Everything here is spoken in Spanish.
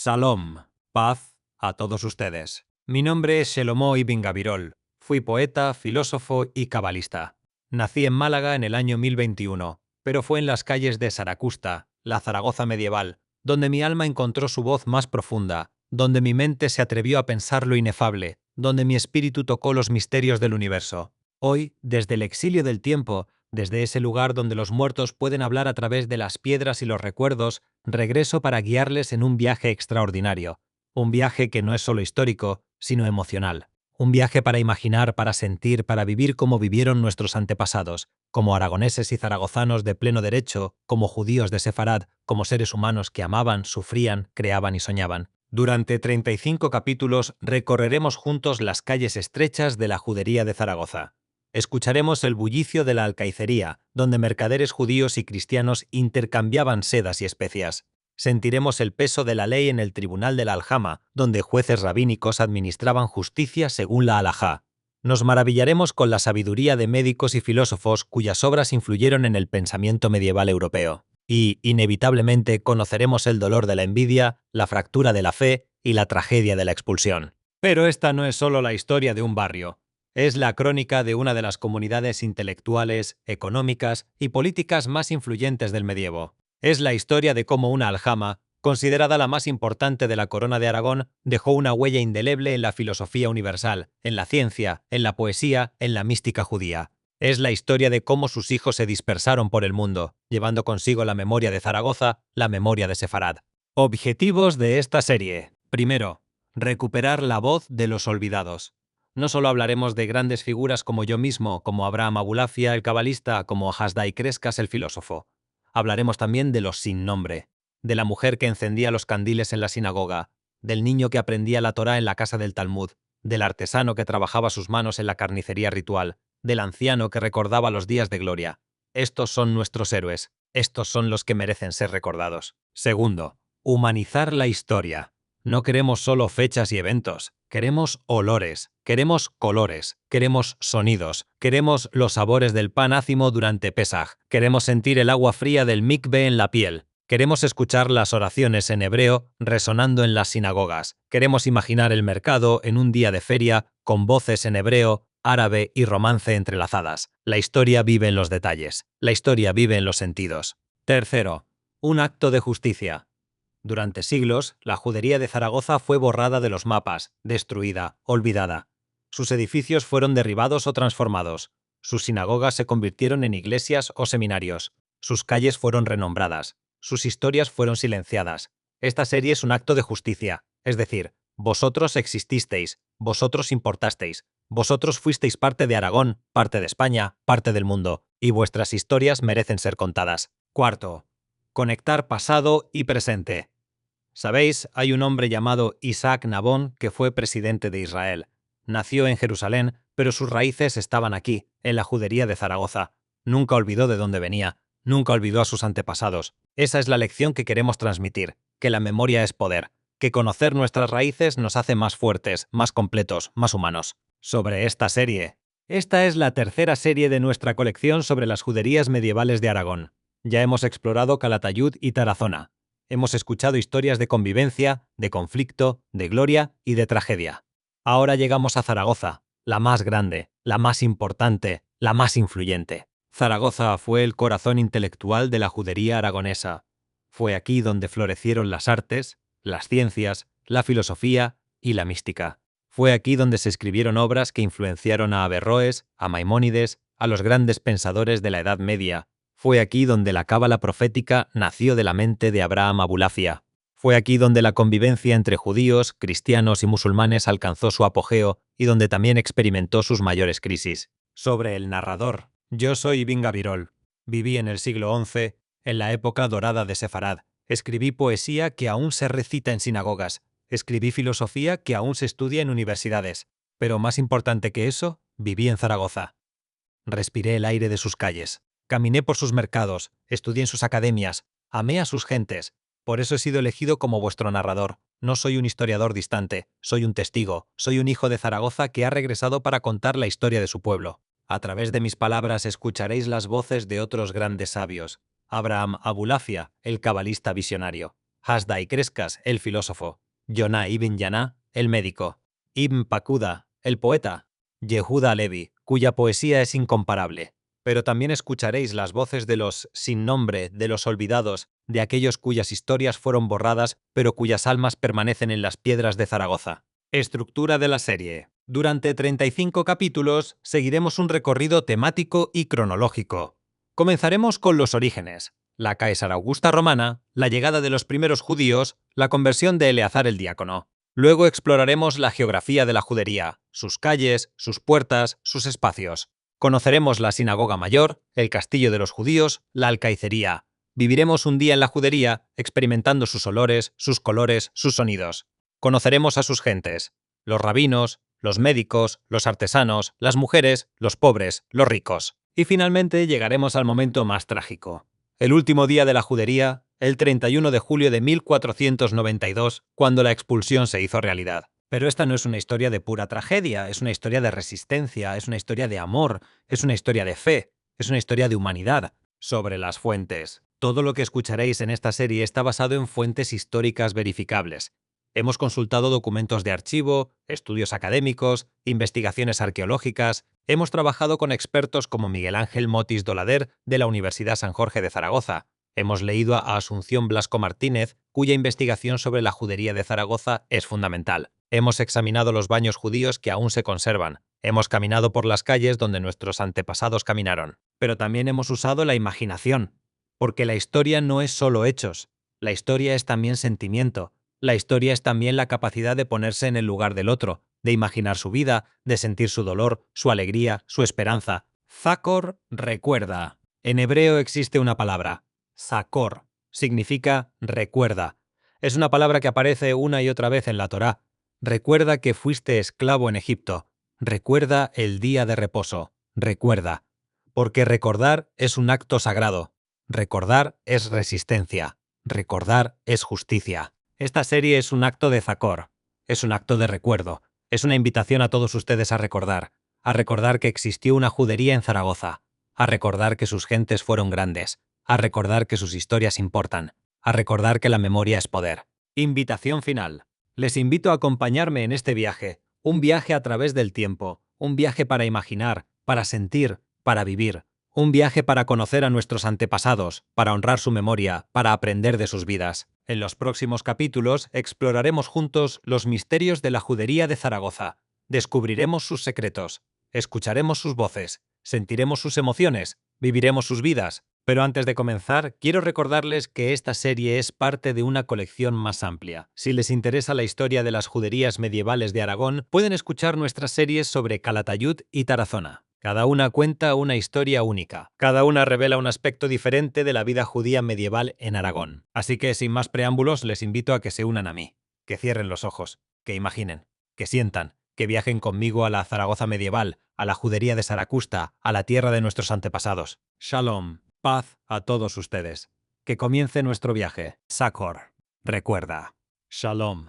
Shalom, paz a todos ustedes. Mi nombre es Shelomo Ibn Gabirol. Fui poeta, filósofo y cabalista. Nací en Málaga en el año 1021, pero fue en las calles de Saracusta, la Zaragoza medieval, donde mi alma encontró su voz más profunda, donde mi mente se atrevió a pensar lo inefable, donde mi espíritu tocó los misterios del universo. Hoy, desde el exilio del tiempo, desde ese lugar donde los muertos pueden hablar a través de las piedras y los recuerdos, regreso para guiarles en un viaje extraordinario. Un viaje que no es solo histórico, sino emocional. Un viaje para imaginar, para sentir, para vivir como vivieron nuestros antepasados, como aragoneses y zaragozanos de pleno derecho, como judíos de Sefarad, como seres humanos que amaban, sufrían, creaban y soñaban. Durante 35 capítulos recorreremos juntos las calles estrechas de la judería de Zaragoza. Escucharemos el bullicio de la alcaicería, donde mercaderes judíos y cristianos intercambiaban sedas y especias. Sentiremos el peso de la ley en el tribunal de la aljama, donde jueces rabínicos administraban justicia según la halajá. Nos maravillaremos con la sabiduría de médicos y filósofos cuyas obras influyeron en el pensamiento medieval europeo. Y, inevitablemente, conoceremos el dolor de la envidia, la fractura de la fe y la tragedia de la expulsión. Pero esta no es solo la historia de un barrio. Es la crónica de una de las comunidades intelectuales, económicas y políticas más influyentes del medievo. Es la historia de cómo una aljama, considerada la más importante de la corona de Aragón, dejó una huella indeleble en la filosofía universal, en la ciencia, en la poesía, en la mística judía. Es la historia de cómo sus hijos se dispersaron por el mundo, llevando consigo la memoria de Zaragoza, la memoria de Sefarad. Objetivos de esta serie. Primero, recuperar la voz de los olvidados. No solo hablaremos de grandes figuras como yo mismo, como Abraham Abulafia, el cabalista, como Hasdai Crescas, el filósofo. Hablaremos también de los sin nombre, de la mujer que encendía los candiles en la sinagoga, del niño que aprendía la Torá en la casa del Talmud, del artesano que trabajaba sus manos en la carnicería ritual, del anciano que recordaba los días de gloria. Estos son nuestros héroes, estos son los que merecen ser recordados. Segundo, humanizar la historia. No queremos solo fechas y eventos, queremos olores, queremos colores, queremos sonidos, queremos los sabores del pan ácimo durante Pesaj, queremos sentir el agua fría del mikve en la piel, queremos escuchar las oraciones en hebreo resonando en las sinagogas, queremos imaginar el mercado en un día de feria con voces en hebreo, árabe y romance entrelazadas. La historia vive en los detalles, la historia vive en los sentidos. Tercero, un acto de justicia. Durante siglos, la judería de Zaragoza fue borrada de los mapas, destruida, olvidada. Sus edificios fueron derribados o transformados. Sus sinagogas se convirtieron en iglesias o seminarios. Sus calles fueron renombradas. Sus historias fueron silenciadas. Esta serie es un acto de justicia, es decir, vosotros exististeis, vosotros importasteis, vosotros fuisteis parte de Aragón, parte de España, parte del mundo, y vuestras historias merecen ser contadas. Cuarto, conectar pasado y presente. Sabéis, hay un hombre llamado Isaac Nabón que fue presidente de Israel. Nació en Jerusalén, pero sus raíces estaban aquí, en la judería de Zaragoza. Nunca olvidó de dónde venía, nunca olvidó a sus antepasados. Esa es la lección que queremos transmitir, que la memoria es poder, que conocer nuestras raíces nos hace más fuertes, más completos, más humanos. Sobre esta serie. Esta es la tercera serie de nuestra colección sobre las juderías medievales de Aragón. Ya hemos explorado Calatayud y Tarazona. Hemos escuchado historias de convivencia, de conflicto, de gloria y de tragedia. Ahora llegamos a Zaragoza, la más grande, la más importante, la más influyente. Zaragoza fue el corazón intelectual de la judería aragonesa. Fue aquí donde florecieron las artes, las ciencias, la filosofía y la mística. Fue aquí donde se escribieron obras que influenciaron a Averroes, a Maimónides, a los grandes pensadores de la Edad Media. Fue aquí donde la cábala profética nació de la mente de Abraham Abulafia. Fue aquí donde la convivencia entre judíos, cristianos y musulmanes alcanzó su apogeo y donde también experimentó sus mayores crisis. Sobre el narrador. Yo soy Ibn Gabirol. Viví en el siglo XI, en la época dorada de Sefarad. Escribí poesía que aún se recita en sinagogas. Escribí filosofía que aún se estudia en universidades. Pero más importante que eso, viví en Zaragoza. Respiré el aire de sus calles. Caminé por sus mercados, estudié en sus academias, amé a sus gentes. Por eso he sido elegido como vuestro narrador. No soy un historiador distante, soy un testigo, soy un hijo de Zaragoza que ha regresado para contar la historia de su pueblo. A través de mis palabras escucharéis las voces de otros grandes sabios. Abraham Abulafia, el cabalista visionario. Hasda y Crescas, el filósofo, Yonah ibn Yaná, el médico, Ibn Pacuda, el poeta, Yehuda Levi, cuya poesía es incomparable. Pero también escucharéis las voces de los sin nombre, de los olvidados, de aquellos cuyas historias fueron borradas, pero cuyas almas permanecen en las piedras de Zaragoza. Estructura de la serie. Durante 35 capítulos seguiremos un recorrido temático y cronológico. Comenzaremos con los orígenes, la Caesar Augusta romana, la llegada de los primeros judíos, la conversión de Eleazar el diácono. Luego exploraremos la geografía de la judería, sus calles, sus puertas, sus espacios. Conoceremos la sinagoga mayor, el castillo de los judíos, la alcaicería. Viviremos un día en la judería, experimentando sus olores, sus colores, sus sonidos. Conoceremos a sus gentes, los rabinos, los médicos, los artesanos, las mujeres, los pobres, los ricos. Y finalmente llegaremos al momento más trágico. El último día de la judería, el 31 de julio de 1492, cuando la expulsión se hizo realidad. Pero esta no es una historia de pura tragedia, es una historia de resistencia, es una historia de amor, es una historia de fe, es una historia de humanidad. Sobre las fuentes. Todo lo que escucharéis en esta serie está basado en fuentes históricas verificables. Hemos consultado documentos de archivo, estudios académicos, investigaciones arqueológicas. Hemos trabajado con expertos como Miguel Ángel Motis Dolader de la Universidad San Jorge de Zaragoza. Hemos leído a Asunción Blasco Martínez, cuya investigación sobre la judería de Zaragoza es fundamental. Hemos examinado los baños judíos que aún se conservan. Hemos caminado por las calles donde nuestros antepasados caminaron. Pero también hemos usado la imaginación, porque la historia no es solo hechos. La historia es también sentimiento. La historia es también la capacidad de ponerse en el lugar del otro, de imaginar su vida, de sentir su dolor, su alegría, su esperanza. Zakor recuerda. En hebreo existe una palabra, Zakor. Significa recuerda. Es una palabra que aparece una y otra vez en la Torá. Recuerda que fuiste esclavo en Egipto. Recuerda el día de reposo. Recuerda. Porque recordar es un acto sagrado. Recordar es resistencia. Recordar es justicia. Esta serie es un acto de Zakor. Es un acto de recuerdo. Es una invitación a todos ustedes a recordar que existió una judería en Zaragoza, a recordar que sus gentes fueron grandes, a recordar que sus historias importan, a recordar que la memoria es poder. Invitación final. Les invito a acompañarme en este viaje, un viaje a través del tiempo, un viaje para imaginar, para sentir, para vivir, un viaje para conocer a nuestros antepasados, para honrar su memoria, para aprender de sus vidas. En los próximos capítulos exploraremos juntos los misterios de la judería de Zaragoza, descubriremos sus secretos, escucharemos sus voces, sentiremos sus emociones, viviremos sus vidas. Pero antes de comenzar, quiero recordarles que esta serie es parte de una colección más amplia. Si les interesa la historia de las juderías medievales de Aragón, pueden escuchar nuestras series sobre Calatayud y Tarazona. Cada una cuenta una historia única. Cada una revela un aspecto diferente de la vida judía medieval en Aragón. Así que, sin más preámbulos, les invito a que se unan a mí, que cierren los ojos, que imaginen, que sientan, que viajen conmigo a la Zaragoza medieval, a la judería de Saracusta, a la tierra de nuestros antepasados. Shalom, paz a todos ustedes. Que comience nuestro viaje. Zakor, recuerda. Shalom.